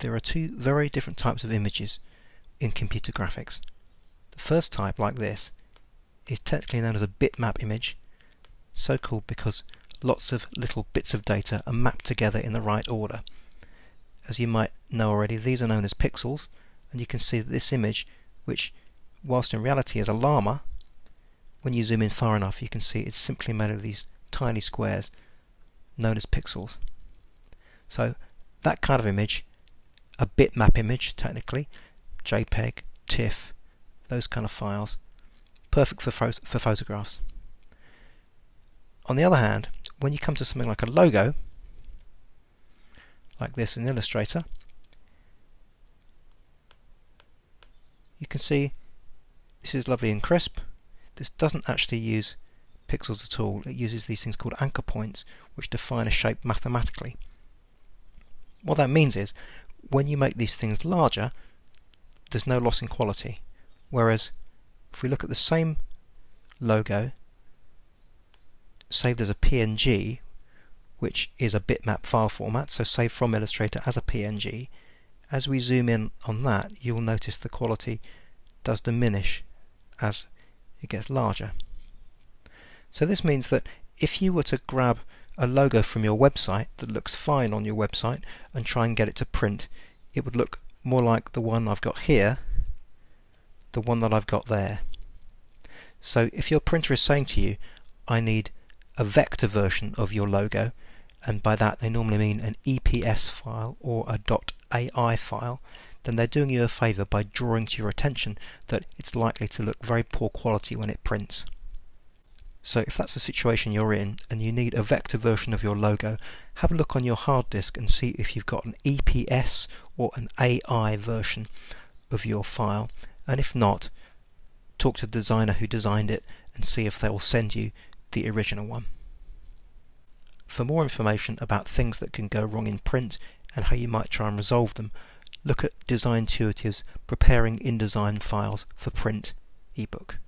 There are two very different types of images in computer graphics. The first type, like this, is technically known as a bitmap image, so called because lots of little bits of data are mapped together in the right order. As you might know already, these are known as pixels, and you can see that this image, which whilst in reality is a llama, when you zoom in far enough you can see it's simply made of these tiny squares known as pixels. So that kind of image, a bitmap image technically, JPEG, TIFF, those kind of files, perfect for photographs. On the other hand, when you come to something like a logo, like this in Illustrator, you can see this is lovely and crisp. This doesn't actually use pixels at all. It uses these things called anchor points, which define a shape mathematically. What that means is, when you make these things larger, there's no loss in quality. Whereas, if we look at the same logo, saved as a PNG, which is a bitmap file format, so saved from Illustrator as a PNG, as we zoom in on that, you'll notice the quality does diminish as it gets larger. So this means that if you were to grab a logo from your website that looks fine on your website and try and get it to print, it would look more like the one I've got here, the one that I've got there. So if your printer is saying to you, I need a vector version of your logo, and by that they normally mean an EPS file or a .ai file, then they're doing you a favour by drawing to your attention that it's likely to look very poor quality when it prints. So if that's the situation you're in and you need a vector version of your logo, have a look on your hard disk and see if you've got an EPS or an AI version of your file, and if not, talk to the designer who designed it and see if they will send you the original one. For more information about things that can go wrong in print and how you might try and resolve them, look at Designtuitive's Preparing InDesign Files for Print ebook.